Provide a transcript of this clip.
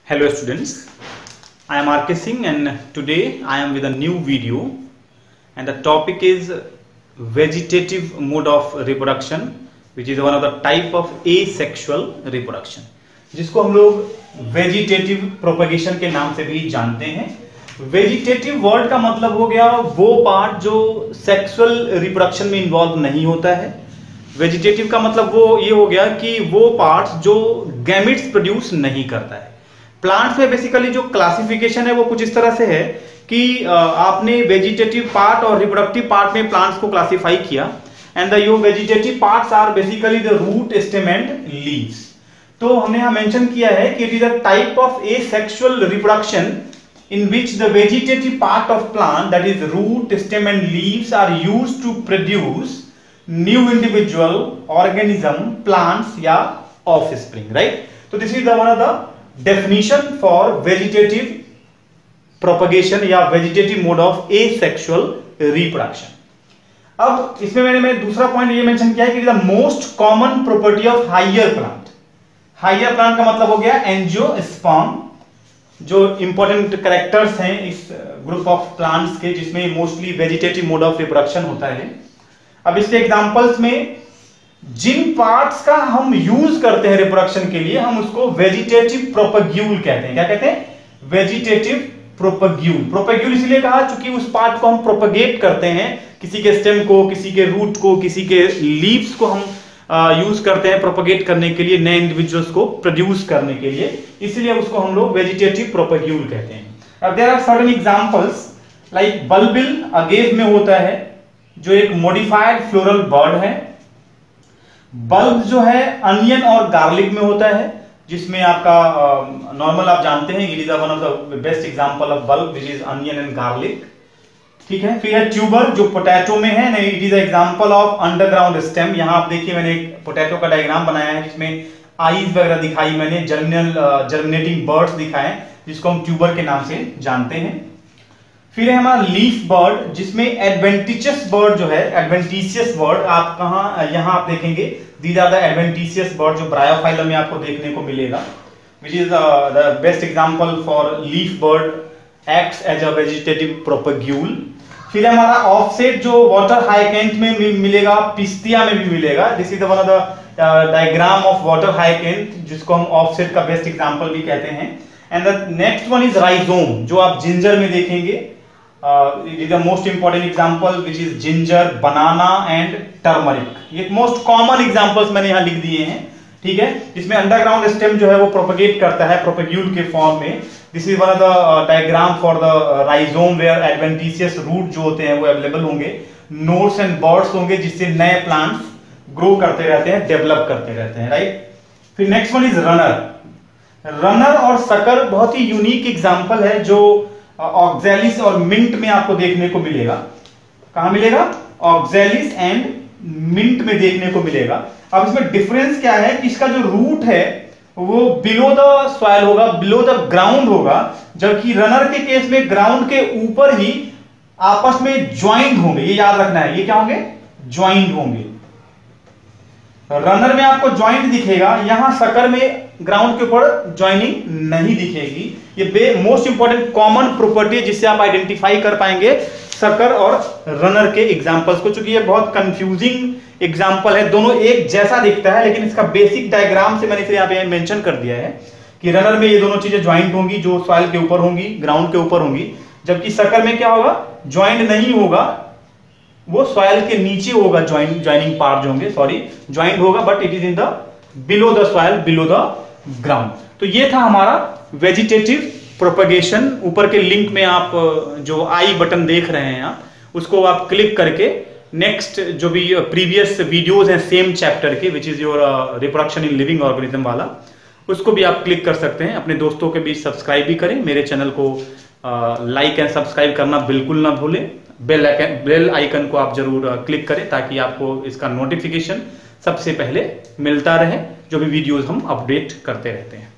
Hello students, I am RK Singh and today I am with a new video and the topic is vegetative mode of reproduction which is one of the type of asexual reproduction जिसको हम लोग vegetative propagation के नाम से भी जानते हैं। Vegetative word का मतलब हो गया वो पार्ट जो सेक्सुअल रिप्रोडक्शन में इन्वॉल्व नहीं होता है। वेजिटेटिव का मतलब वो ये हो गया कि वो पार्ट जो गैमेट्स प्रोड्यूस नहीं करता है। प्लांट्स में बेसिकली जो क्लासिफिकेशन है वो कुछ इस तरह से है कि आपने वेजिटेटिव पार्ट और रिप्रोडक्टिव पार्ट में प्लांट्स को क्लासिफाई किया and the your vegetative parts are basically the root, stem and leaves. तो हमने यहां मेंशन किया है कि it is a type of asexual reproduction in which the vegetative part of plant, that is root, stem and leaves, are used to produce new individual organism, plants या offspring, right? So this is the one of the definition for vegetative propagation या vegetative mode of asexual reproduction. अब इसमें मैंने दूसरा point ये mention किया है कि the most common property of higher plant. Higher plant का मतलब हो गया एंजियोस्पर्म, जो इंपॉर्टेंट कैरेक्टर्स हैं इस ग्रुप ऑफ प्लांट्स के जिसमें mostly vegetative mode of reproduction होता है। अब इसके एग्जांपल्स में जिन पार्ट्स का हम यूज करते हैं रिप्रोडक्शन के लिए हम उसको वेजिटेटिव प्रोपग्यूल कहते हैं। क्या कहते हैं? वेजिटेटिव प्रोपग्यूल। प्रोपग्यूल इसलिए कहा क्योंकि उस पार्ट को हम प्रोपगेट करते हैं, किसी के स्टेम को, किसी के रूट को, किसी के लीव्स को हम यूज करते हैं प्रोपगेट करने के लिए, नए इंडिविजुअल्स को प्रोड्यूस करने के लिए, इसलिए उसको हम लोग वेजिटेटिव प्रोपग्यूल कहते हैं। अब there are certain examples like bulbil agave में होता है जो एक मॉडिफाइड फ्लोरल बर्ड है। बल्ब जो है अनियन और गार्लिक में होता है जिसमें आपका नॉर्मल आप जानते हैं it is one of the best example of bulb which is onion and garlic. ठीक है, फिर है ट्यूबर जो पोटैटो में है, नहीं it is example of underground stem. यहां आप देखिए मैंने एक पोटैटो का डायग्राम बनाया है जिसमें आईज वगैरह दिखाई, मैंने जर्मिनेटिंग बर्ड्स दिखाए जिसको हम ट्यूबर के नाम से जानते हैं। फिर है हमारा लीफ बर्ड जिसमें एडवेंटिशियस बर्ड जो है, एडवेंटिशियस बर्ड आप कहां यहां आप देखेंगे these are the adventitious bird जो ब्रायोफाइलम में आपको देखने को मिलेगा which is the best example for leaf bird acts as a vegetative propagule. फिर हमारा ऑफसेट जो वाटर हाइकेंट में भी मिलेगा, पिस्तिया में भी मिलेगा। This is one of the diagram of water hyacinth जिसको हम ऑफसेट का बेस्ट एग्जांपल भी कहते हैं। And the next one is rhizome जो आप जिंजर में देखेंगे। It is the most important example which is ginger, banana and turmeric. ये मोस्ट कॉमन एग्जांपल्स मैंने यहां लिख दिए हैं। ठीक है, जिसमें अंडरग्राउंड स्टेम जो है वो प्रोपगेट करता है प्रोपग्यूल के फॉर्म में। This is one of the diagram for the rhizome where adventitious root जो होते हैं वो अवेलेबल होंगे, नोड्स एंड बर्ड्स होंगे जिससे नए प्लांट्स ग्रो करते रहते हैं, डेवलप करते रहते हैं, राइट। फिर next one is runner. Runner और सकर बहुत ही यूनिक एग्जांपल है जो ऑक्सैलिस और मिंट में आपको देखने को मिलेगा। कहां मिलेगा? ऑक्सैलिस एंड मिंट में देखने को मिलेगा। अब इसमें डिफरेंस क्या है कि इसका जो रूट है वो बिलो द सॉइल होगा, बिलो द ग्राउंड होगा, जबकि रनर के केस में ग्राउंड के ऊपर ही आपस में ज्वाइंट होंगे। ये याद रखना है, ये क्या होंगे? ज्वाइंट होंगे। रनर में आपको ज्वाइंट दिखेगा, यहां सकर में ग्राउंड के ऊपर ज्वाइनिंग नहीं दिखेगी। ये मोस्ट इंपॉर्टेंट कॉमन प्रॉपर्टी है जिससे आप आइडेंटिफाई कर पाएंगे सकर और रनर के एग्जांपल्स को, क्योंकि ये बहुत कंफ्यूजिंग एग्जांपल है। दोनों एक जैसा दिखता है लेकिन इसका बेसिक डायग्राम से मैंने इसे यहाँ पे मेंशन कर दिया है कि रनर में ये दोनों चीजें ज्वाइंट होंगी जो सॉइल के ऊपर होंगी, ग्राउंड के ऊपर होंगी, जबकि सकर में क्या होगा? ज्वाइंट नहीं होगा, वो सॉइल के नीचे होगा। ज्वाइनिंग पार्ट जो होंगे, सॉरी, ज्वाइंट होगा but it is in the below the soil, below the ground. तो ये था हमारा वेजिटेटिव प्रोपगेशन। ऊपर के लिंक में आप जो आई बटन देख रहे हैं आप उसको आप क्लिक करके नेक्स्ट जो भी प्रीवियस वीडियोस हैं सेम चैप्टर के which is your reproduction in living organism वाला, उसको भी आप क्लिक कर सकते हैं। अपने दोस्तों के बीच सब्सक्राइब भी करें, मेरे चैनल को लाइक एंड सब्सक्राइब करना बिल्कुल ना भूलें। बेल आइकन को आप जरूर क्लिक करें ताकि आपको इसका नोटिफिकेशन सबसे पहले मिलता रहे जो भी वीडियोस हम अपडेट करते रहते हैं।